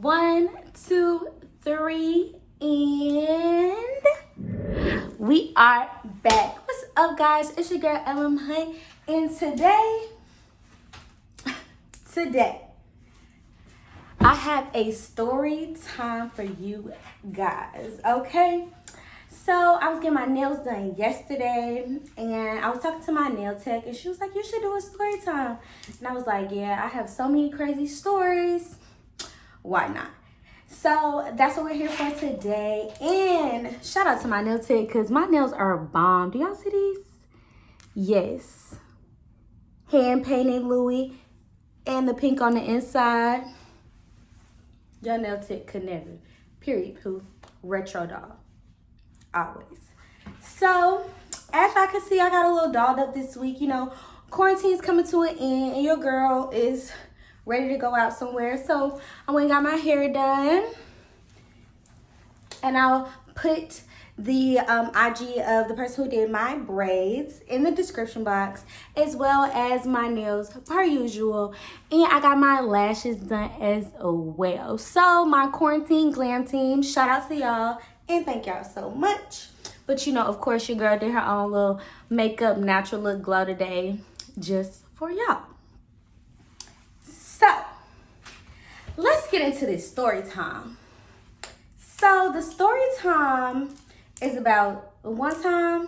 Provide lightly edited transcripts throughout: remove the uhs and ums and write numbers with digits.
1, 2, 3, and we are back. What's up, guys? It's your girl LM Hunt, and today I have a story time for you guys. Okay, so I was getting my nails done yesterday, and I was talking to my nail tech, and she was like, "You should do a story time," and I was like, "Yeah, I have so many crazy stories. Why not?" So that's what we're here for today. And shout out to my nail tech because my nails are bomb. Do y'all see these? Yes. Hand painted Louis and the pink on the inside. Your nail tech could never. Period, poo. Retro doll. Always. So as y'all can see, I got a little dolled up this week. You know, quarantine's coming to an end and your girl is ready to go out somewhere. So I went and got my hair done, and I'll put the IG of the person who did my braids in the description box, as well as my nails per usual. And I got my lashes done as well. So my quarantine glam team, shout out to y'all and thank y'all so much. But you know, of course, your girl did her own little makeup natural look glow today just for y'all. So, let's get into this story time. So, the story time is about one time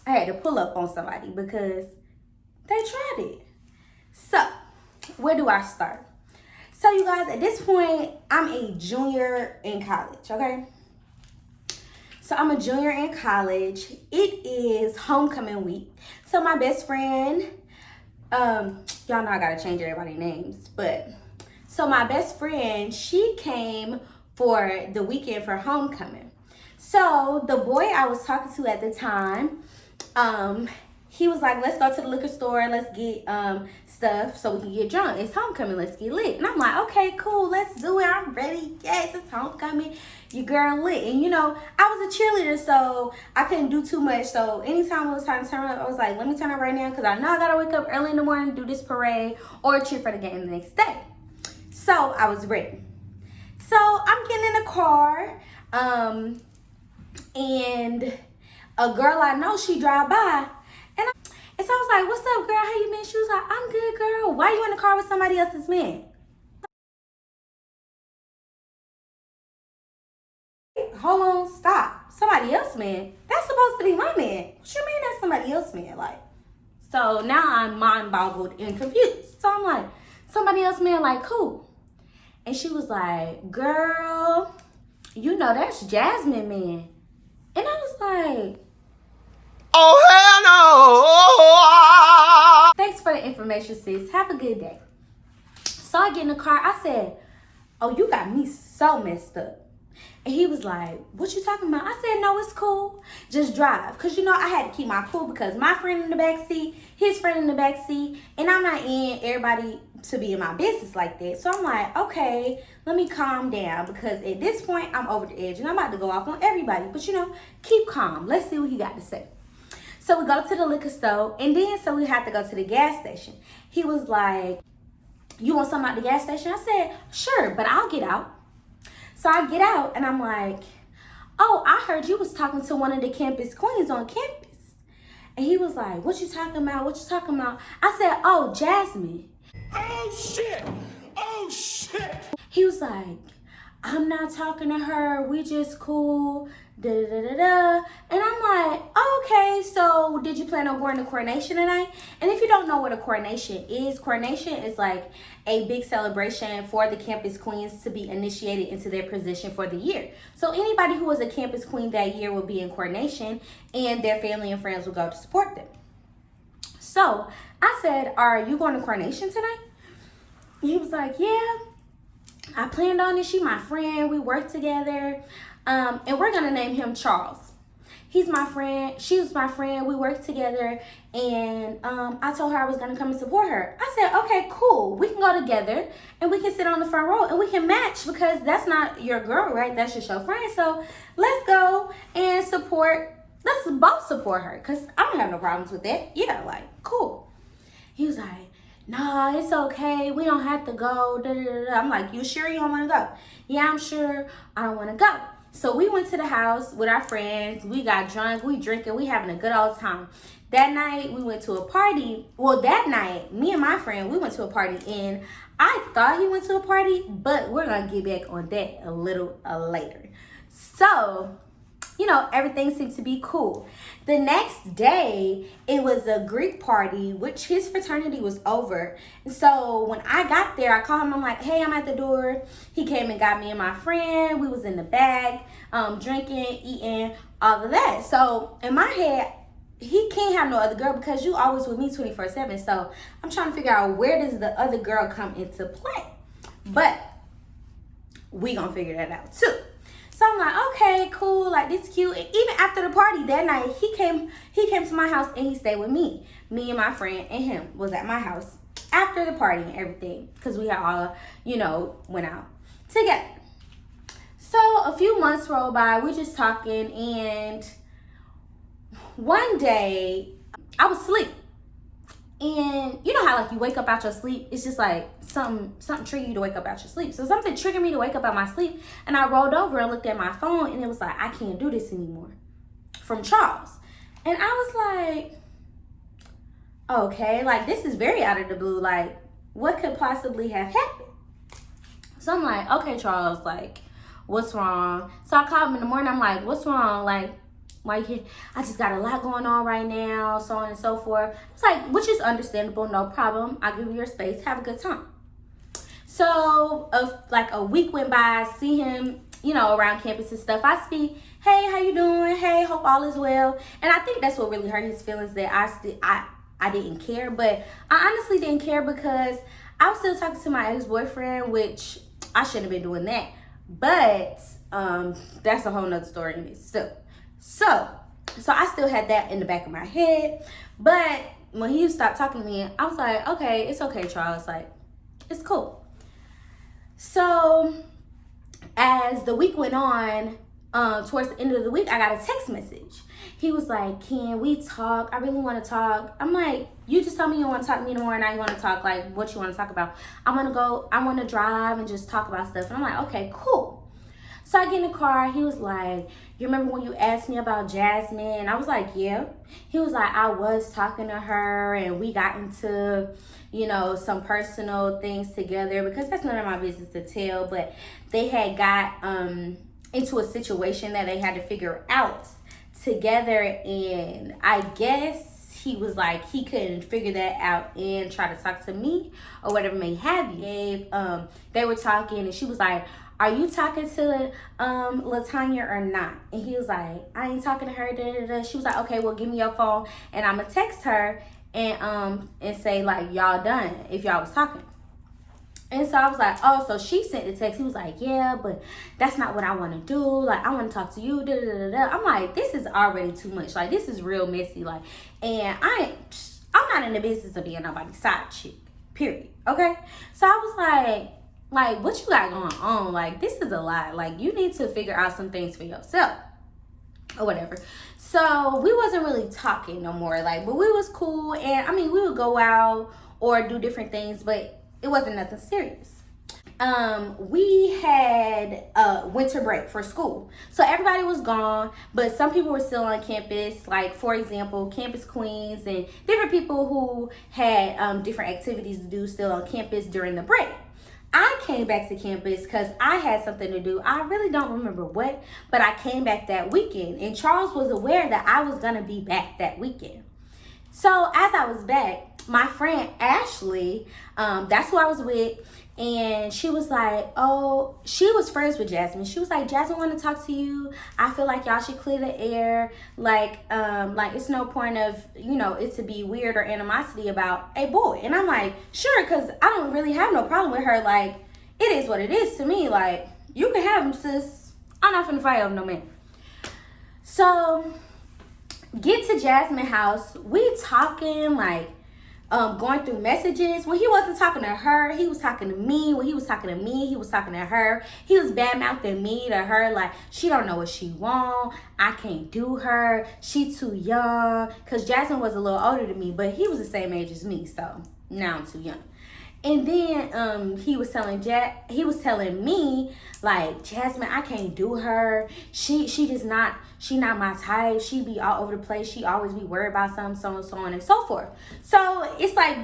I had to pull up on somebody because they tried it. So, where do I start? So, you guys, at this point, I'm a junior in college, okay? So, I'm a junior in college. It is homecoming week. So, my best friend... y'all know I gotta change everybody's names, but so my best friend, she came for the weekend for homecoming. So the boy I was talking to at the time, he was like, "Let's go to the liquor store, let's get stuff so we can get drunk. It's homecoming, let's get lit." And I'm like, "Okay, cool, let's do it. I'm ready. Yes, it's homecoming. Your girl lit." And you know, I was a cheerleader, so I couldn't do too much. So anytime it was time to turn up, I was like, "Let me turn up right now," because I know I gotta wake up early in the morning, do this parade, or cheer for the game the next day. So I was ready. So I'm getting in the car, and a girl I know, she drive by. And so I was like, "What's up, girl? How you been?" She was like, "I'm good, girl. Why you in the car with somebody else's man?" Hold on, stop. Somebody else's man? That's supposed to be my man. What you mean that's somebody else's man? Like, so now I'm mind boggled and confused. So I'm like, somebody else's man, like who? And she was like, "Girl, you know that's Jasmine man." And I was like, "Oh, hell no!" "Thanks for the information, sis. Have a good day." So I get in the car. I said, "Oh, you got me so messed up." And he was like, "What you talking about?" I said, "No, it's cool. Just drive." Because, you know, I had to keep my cool because my friend in the back seat, his friend in the back seat, and I'm not in everybody to be in my business like that. So I'm like, okay, let me calm down because at this point, I'm over the edge and I'm about to go off on everybody. But, you know, keep calm. Let's see what he got to say. So we go to the liquor store, and then so we had to go to the gas station. He was like, "You want something at the gas station?" I said, "Sure, but I'll get out." So I get out, and I'm like, "Oh, I heard you was talking to one of the campus queens on campus." And he was like, "What you talking about? What you talking about?" I said, "Oh, Jasmine." Oh, shit! Oh, shit! He was like, "I'm not talking to her. We just cool. Da da da da da." And I'm like, oh, "Okay, so did you plan on going to coronation tonight?" And if you don't know what a coronation is like a big celebration for the campus queens to be initiated into their position for the year. So anybody who was a campus queen that year will be in coronation, and their family and friends will go to support them. So I said, "Are you going to coronation tonight?" He was like, "Yeah, I planned on it. She my friend. We work together. And we're going to name him Charles. He's my friend. She was my friend. We work together. And I told her I was going to come and support her." I said, "Okay, cool. We can go together and we can sit on the front row and we can match because that's not your girl, right? That's just your friend. So let's go and support. Let's both support her because I don't have no problems with that." Yeah, like, cool. He was like, nah, it's okay. We don't have to go. Da, da, da, da. I'm like, you sure you don't want to go? Yeah, I'm sure I don't want to go. So we went to the house with our friends. We got drunk. We drinking. We having a good old time. That night, we went to a party. Well, that night, me and my friend, we went to a party. And I thought he went to a party, but we're going to get back on that a little later. So, you know, everything seemed to be cool. The next day, it was a Greek party, which his fraternity was over. And so when I got there, I called him. I'm like, hey, I'm at the door. He came and got me and my friend. We was in the back, drinking, eating, all of that. So in my head, he can't have no other girl because you always with me 24/7. So I'm trying to figure out, where does the other girl come into play? But we gonna figure that out too. So I'm like, okay, cool, like this cute. And even after the party that night, he came to my house and he stayed with me. Me and my friend and him was at my house after the party and everything, because we had all, you know, went out together. So a few months rolled by, we just talking, and one day I was asleep. And you know how like you wake up out your sleep, it's just like something triggered you to wake up out your sleep. So something triggered me to wake up out my sleep, and I rolled over and looked at my phone, and it was like, I can't do this anymore, from Charles. And I was like, okay, like this is very out of the blue, like what could possibly have happened? So I'm like, okay, Charles, like what's wrong? So I called him in the morning. I'm like, what's wrong? Like, why you, I just got a lot going on right now, so on and so forth. It's like, which is understandable, no problem. I'll give you your space, have a good time. So like a week went by, I see him, you know, around campus and stuff. I speak, hey, how you doing? Hey, hope all is well. And I think that's what really hurt his feelings, that I didn't care. But I honestly didn't care because I was still talking to my ex-boyfriend, which I shouldn't have been doing that. But that's a whole nother story in itself. So I still had that in the back of my head. But when he stopped talking to me, I was like, okay, it's okay, Charles. Like, it's cool. So as the week went on, towards the end of the week, I got a text message. He was like, can we talk? I really want to talk. I'm like, you just told me you want to talk to me anymore, and now you want to talk. Like, what you want to talk about? I want to drive and just talk about stuff. And I'm like, okay, cool. So I get in the car. He was like, you remember when you asked me about Jasmine? And I was like, yeah. He was like, I was talking to her, and we got into, you know, some personal things together, because that's none of my business to tell. But they had got into a situation that they had to figure out together, and I guess he was like, he couldn't figure that out and try to talk to me or whatever may have you. They were talking, and she was like, are you talking to LaTanya or not? And he was like, I ain't talking to her. Da, da, da. She was like, okay, well, give me your phone, and I'm gonna text her and say like, y'all done if y'all was talking. And so I was like, oh, so she sent the text. He was like, yeah, but that's not what I want to do. Like, I want to talk to you. Da, da, da, da. I'm like, this is already too much. Like, this is real messy. Like, and I'm not in the business of being nobody's side chick. Period. Okay. So I was like, what you got going on? Like, this is a lot. Like, you need to figure out some things for yourself or whatever. So we wasn't really talking no more. Like, but we was cool. And I mean, we would go out or do different things, but it wasn't nothing serious. We had a winter break for school. So everybody was gone, but some people were still on campus. Like, for example, campus queens and different people who had different activities to do still on campus during the break. I came back to campus because I had something to do. I really don't remember what, but I came back that weekend. And Charles was aware that I was going to be back that weekend. So as I was back, my friend Ashley, that's who I was with, and she was like, oh, she was friends with Jasmine. She was like, Jasmine want to talk to you. I feel like y'all should clear the air. Like it's no point of, you know, it to be weird or animosity about a boy. And I'm like, sure, because I don't really have no problem with her. Like, it is what it is to me. Like, you can have him, sis. I'm not finna fight over no man. So, get to Jasmine's house. We talking, like, going through messages. When he wasn't talking to her, he was talking to me. When he was talking to me, he was talking to her. He was bad-mouthing me to her, like, she don't know what she want. I can't do her. She too young. Because Jasmine was a little older than me, but he was the same age as me, so Now I'm too young. And then he was telling me, like, Jasmine, I can't do her. She not my type. She be all over the place. She always be worried about something, so on and so forth. So it's like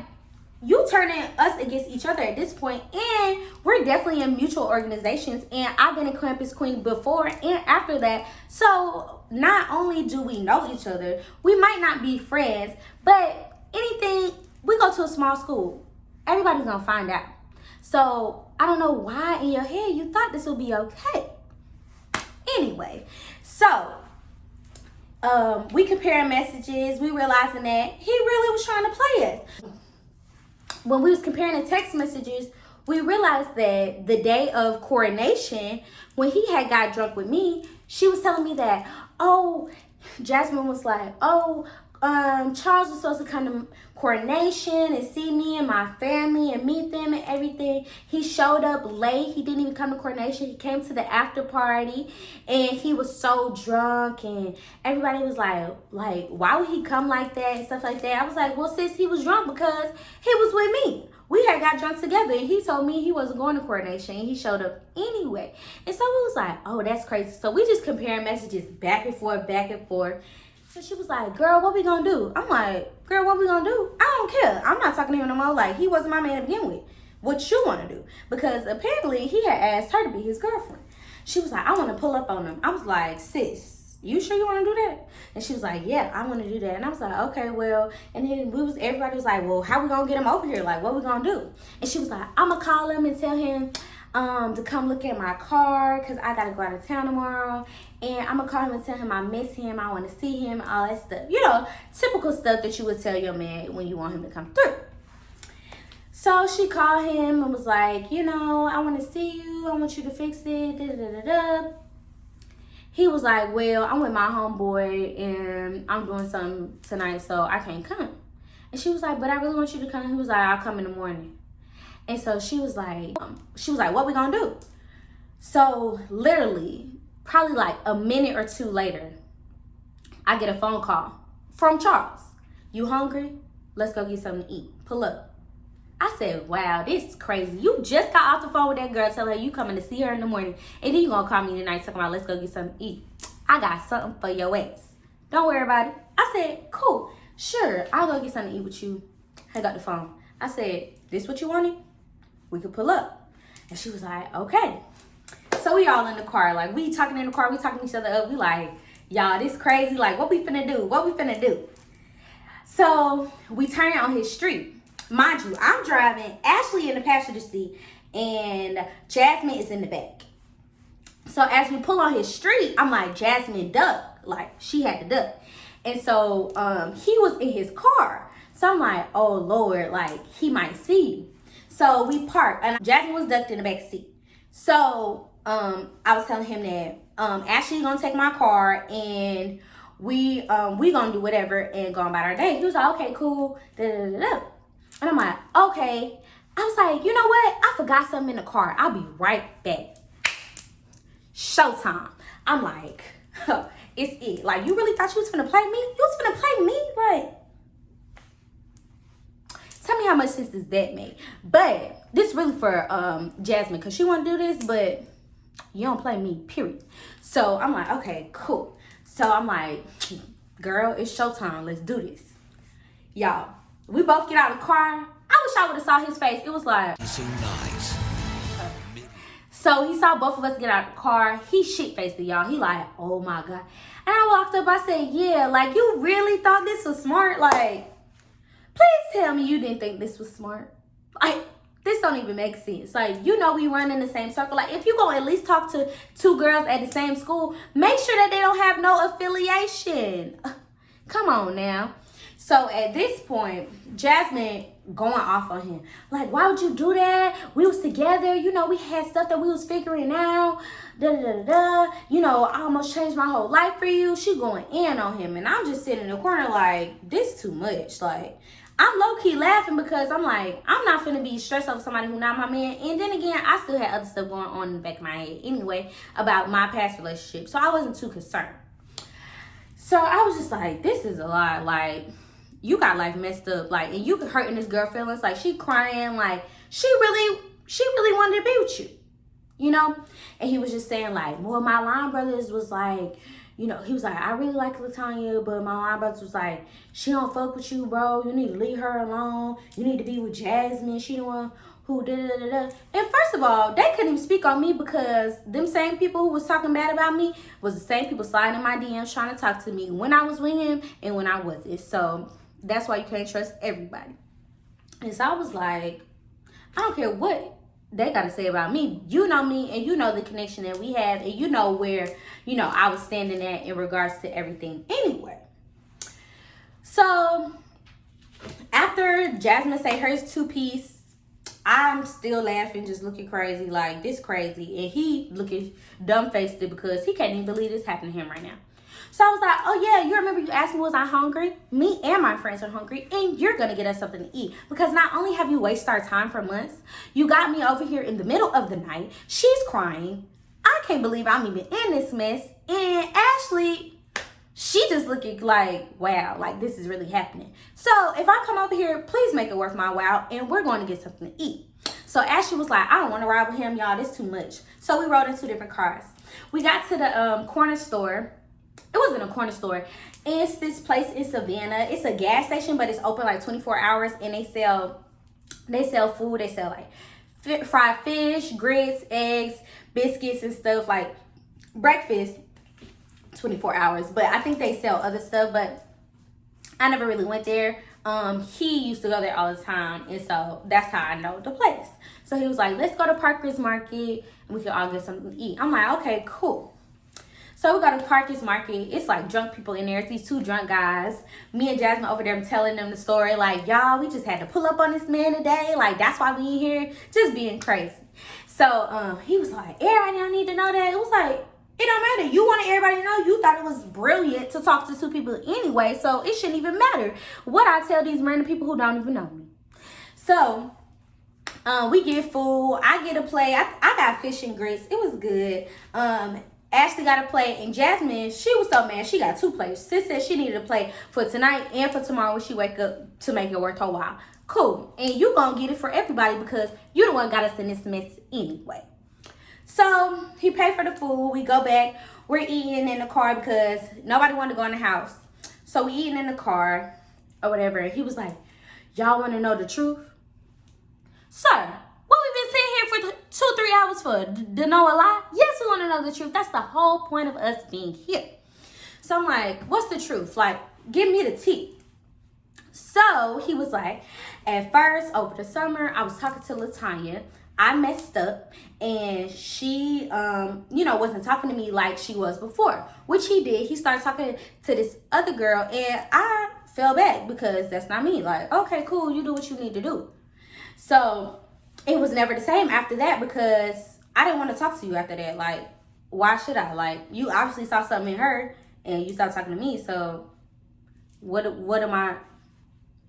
you turning us against each other at this point, and we're definitely in mutual organizations, and I've been a campus queen before and after that. So not only do we know each other, we might not be friends, but anything, we go to a small school, everybody's gonna find out. So I don't know why in your head you thought this would be okay. Anyway, so we comparing messages, we realizing that he really was trying to play us. When we was comparing the text messages, we realized that the day of coronation, when he had got drunk with me, she was telling me that, Jasmine was like, Charles was supposed to come to coronation and see me and my family and meet them and everything. He showed up late. He didn't even come to coronation. He came to the after party and he was so drunk, and everybody was like, why would he come like that and stuff like that? I was like, well, sis, he was drunk because he was with me. We had got drunk together, and he told me he wasn't going to coronation, and he showed up anyway. And so it was like, oh, that's crazy. So we just comparing messages back and forth. So she was like, girl, what we gonna do? I'm like, girl, what we gonna do? I don't care. I'm not talking to him no more. Like, he wasn't my man to begin with. What you want to do? Because apparently he had asked her to be his girlfriend. She was like, I want to pull up on him. I was like, sis, you sure you want to do that? And she was like, yeah, I want to do that. And I was like, okay, well. And then everybody was like, well, how we gonna get him over here? Like, what we gonna do? And she was like, I'm gonna call him and tell him to come look at my car because I gotta go out of town tomorrow. And I'm gonna call him and tell him I miss him, I want to see him, all that stuff. You know, typical stuff that you would tell your man when you want him to come through. So she called him and was like, I want to see you, I want you to fix it, da-da-da-da-da. He was like, well, I'm with my homeboy and I'm doing something tonight, so I can't come. And she was like, but I really want you to come. He was like, I'll come in the morning. And so she was like, what we gonna do? So literally, probably like a minute or two later, I get a phone call from Charles. You hungry? Let's go get something to eat. Pull up. I said, wow, this is crazy. You just got off the phone with that girl, telling her you coming to see her in the morning, and then you gonna call me tonight talking about let's go get something to eat. I got something for your ass. Don't worry about it. I said, cool, sure, I'll go get something to eat with you. Hang up the phone. I said, this what you wanted? We could pull up. And she was like, okay. So we all in the car, like we talking in the car, we talking each other up. We like, y'all, this crazy. Like, what we finna do? What we finna do? So we turn on his street. Mind you, I'm driving, Ashley in the passenger seat, and Jasmine is in the back. So as we pull on his street, I'm like, Jasmine, duck. Like, she had to duck. And so he was in his car. So I'm like, oh, Lord, like, he might see you. So we parked, and Jasmine was ducked in the back seat. So I was telling him that Ashley's gonna take my car, and we gonna do whatever and go on about our day. He was like, okay, cool. Da-da-da-da. And I'm like, okay. I was like, you know what? I forgot something in the car. I'll be right back. Showtime. I'm like, it's it. Like, you really thought you was finna play me? You was finna play me? Like, tell me how much sense does that make? But this really for Jasmine, because she want to do this, but you don't play me, period. So I'm like, okay, cool. So I'm like, girl, it's showtime. Let's do this. Y'all, we both get out of the car. I wish I would have saw his face. It was like, So nice. so he saw both of us get out of the car. He shit-faced it, y'all. He like, oh my God. And I walked up, I said, yeah, like, you really thought this was smart? Like, please tell me you didn't think this was smart. Like, this don't even make sense. Like, we run in the same circle. Like, if you go at least talk to two girls at the same school, make sure that they don't have no affiliation. Come on now. So at this point, Jasmine going off on him. Like, why would you do that? We was together. We had stuff that we was figuring out. Da-da-da-da. I almost changed my whole life for you. She going in on him. And I'm just sitting in the corner like, this too much. Like, I'm low-key laughing because I'm like, I'm not finna be stressed over somebody who not my man. And then again, I still had other stuff going on in the back of my head anyway about my past relationship. So I wasn't too concerned. So I was just like, this is a lot. Like, you got life messed up, like, and you hurting this girl feelings, like, she crying, like, she really wanted to be with you, you know? And he was just saying, like, well, my line brothers was like, you know, he was like, I really like Latanya, but my line brothers was like, she don't fuck with you, bro. You need to leave her alone. You need to be with Jasmine. She the one who da-da-da-da-da. And first of all, they couldn't even speak on me because them same people who was talking bad about me was the same people sliding in my DMs trying to talk to me when I was with him and when I wasn't. So that's why you can't trust everybody. And so I was like, I don't care what they got to say about me. You know me, and you know the connection that we have, and you know where, you know, I was standing at in regards to everything anyway. So after Jasmine say hers 2-piece, I'm still laughing, just looking crazy, like, this crazy. And he looking dumb-faced because he can't even believe this happened to him right now. So I was like, oh yeah, you remember you asked me, was I hungry? Me and my friends are hungry, and you're gonna get us something to eat. Because not only have you wasted our time for months, you got me over here in the middle of the night. She's crying. I can't believe I'm even in this mess. And Ashley, she just looking like, wow, like, this is really happening. So if I come over here, please make it worth my while, and we're going to get something to eat. So Ashley was like, I don't want to ride with him, y'all. This too much. So we rode in 2 different cars. We got to the corner store. It wasn't a corner store. It's this place in Savannah. It's a gas station, but it's open like 24 hours, and they sell food. They sell like fried fish, grits, eggs, biscuits, and stuff, like breakfast 24 hours. But I think they sell other stuff, but I never really went there. He used to go there all the time, and so that's how I know the place. So he was like, let's go to Parker's Market, and we can all get something to eat. I'm like, okay, cool. So we go to Parker's Market. It's like drunk people in there. It's these 2 drunk guys. Me and Jasmine over there, I'm telling them the story. Like, y'all, we just had to pull up on this man today. Like, that's why we in here. Just being crazy. So he was like, everybody don't need to know that. It was like, it don't matter. You wanted everybody to know. You thought it was brilliant to talk to 2 people anyway. So it shouldn't even matter what I tell these random people who don't even know me. So we get food. I get a plate. I got fish and grits. It was good. Ashley got a plate, and Jasmine, she was so mad. She got 2 plates. Sis said she needed a plate for tonight and for tomorrow when she wake up to make it worth her while. Cool. And you gonna get it for everybody because you the one got us in this mess anyway. So he paid for the food. We go back. We're eating in the car because nobody wanted to go in the house. So we eating in the car or whatever. He was like, y'all want to know the truth? Sir, what we been sitting here for 2-3 hours for? To know a lie? Yes, we want to know the truth. That's the whole point of us being here. So I'm like, what's the truth? Like, give me the tea. So he was like, at first, over the summer, I was talking to Latanya. I messed up, and she, wasn't talking to me like she was before, which he did. He started talking to this other girl, and I fell back because that's not me. Like, okay, cool, you do what you need to do. So it was never the same after that because I didn't want to talk to you after that. Like, why should I? Like, you obviously saw something in her, and you stopped talking to me. So what am I?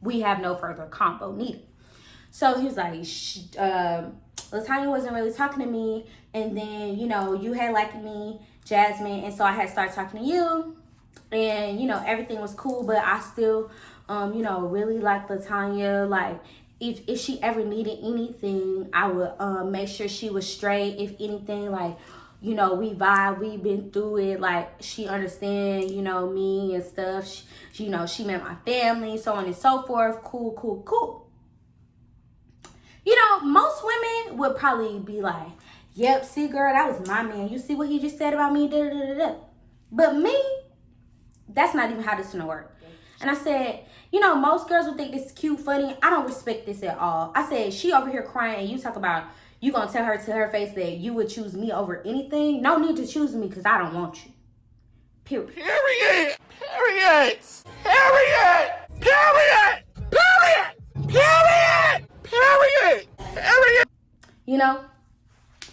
We have no further combo needed. So he was like, Latanya wasn't really talking to me, and then, you had liked me, Jasmine, and so I had started talking to you, and, everything was cool, but I still, really liked Latanya. Like, if she ever needed anything, I would make sure she was straight. If anything, like, we vibe, we been through it, like, she understand, me and stuff. She met my family, so on and so forth. Cool. Most women would probably be like, yep, see, girl, that was my man. You see what he just said about me? Da-da-da-da-da. But me, that's not even how this is gonna work. And I said, most girls would think this is cute, funny. I don't respect this at all. I said, she over here crying, and you talk about, you gonna tell her to her face that you would choose me over anything? No need to choose me because I don't want you. Period. Period. Period. Period. Period. Period. Period. Period. Period.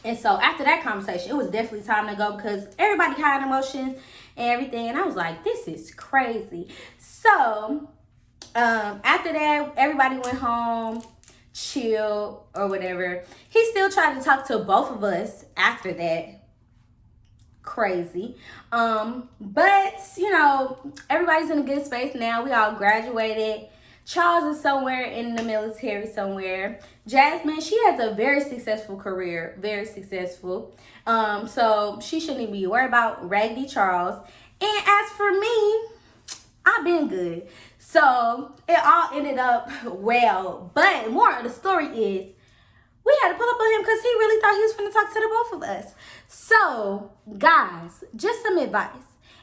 And so after that conversation, it was definitely time to go because everybody had emotions and everything. And I was like, this is crazy. So after that, everybody went home, chill or whatever. He still tried to talk to both of us after that. crazy. But you know, everybody's in a good space now. We all graduated. Charles is somewhere in the military somewhere. Jasmine, she has a very successful career, very successful. So she shouldn't even be worried about Raggedy Charles. And as for me, I've been good. So it all ended up well. But more of the story is we had to pull up on him because he really thought he was finna talk to the both of us. So, guys, just some advice.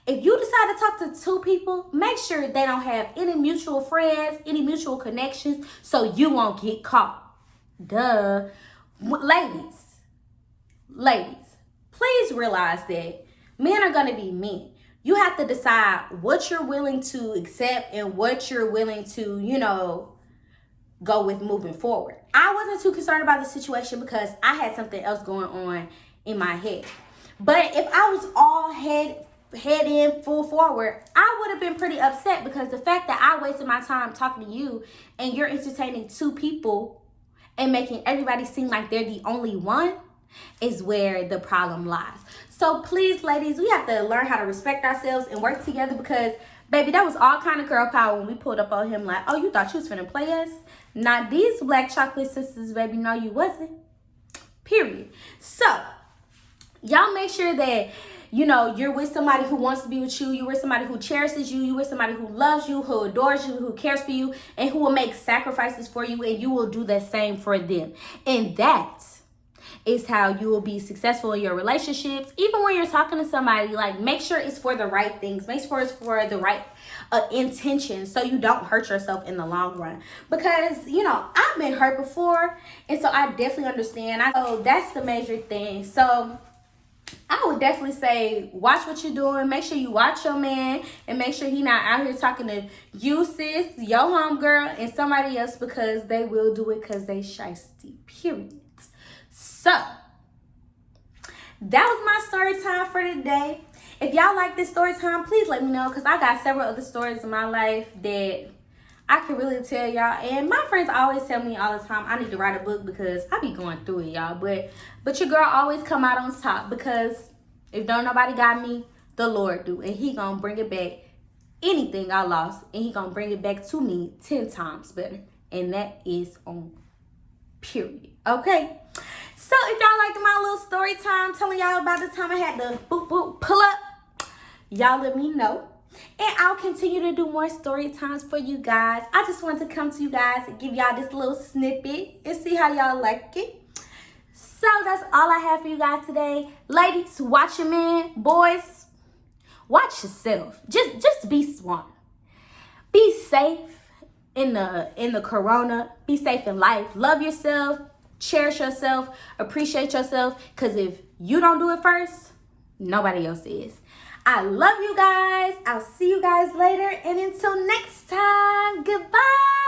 If you decide to talk to two people, make sure they don't have any mutual friends, any mutual connections, so you won't get caught. Duh. Ladies, please realize that men are going to be men. You have to decide what you're willing to accept and what you're willing to, you know, go with moving forward. I wasn't too concerned about the situation because I had something else going on in my head. But if I was all head in full forward, I would have been pretty upset because the fact that I wasted my time talking to you and you're entertaining two people and making everybody seem like they're the only one is where the problem lies. So please, ladies, we have to learn how to respect ourselves and work together because, baby, that was all kind of girl power when we pulled up on him like, oh, you thought you was finna play us? Not these black chocolate sisters, baby. No, you wasn't. Period. So, y'all make sure that, you know, you're with somebody who wants to be with you. You're with somebody who cherishes you. You're with somebody who loves you, who adores you, who cares for you, and who will make sacrifices for you, and you will do the same for them. And that is how you will be successful in your relationships. Even when you're talking to somebody, like, make sure it's for the right things. Make sure it's for the right intention so you don't hurt yourself in the long run. Because, you know, I've been hurt before, and so I definitely understand. So that's the major thing. So I would definitely say watch what you're doing. Make sure you watch your man and make sure he's not out here talking to you, sis, your homegirl, and somebody else because they will do it because they shiesty, period. So, that was my story time for today. If y'all like this story time, please let me know because I got several other stories in my life that I can really tell y'all. And my friends always tell me all the time I need to write a book because I be going through it, y'all. But your girl always come out on top because if don't nobody got me, the Lord do. And he gonna bring it back, anything I lost, and he gonna bring it back to me 10 times better. And that is on period. Okay? So if y'all liked my little story time, telling y'all about the time I had to pull up, y'all let me know. And I'll continue to do more story times for you guys. I just want to come to you guys and give y'all this little snippet and see how y'all like it. So that's all I have for you guys today. Ladies, watch your man. Boys, watch yourself. Just be smart. Be safe in the corona. Be safe in life. Love yourself. Cherish yourself. Appreciate yourself. Because if you don't do it first, nobody else is. I love you guys. I'll see you guys later. And until next time, goodbye.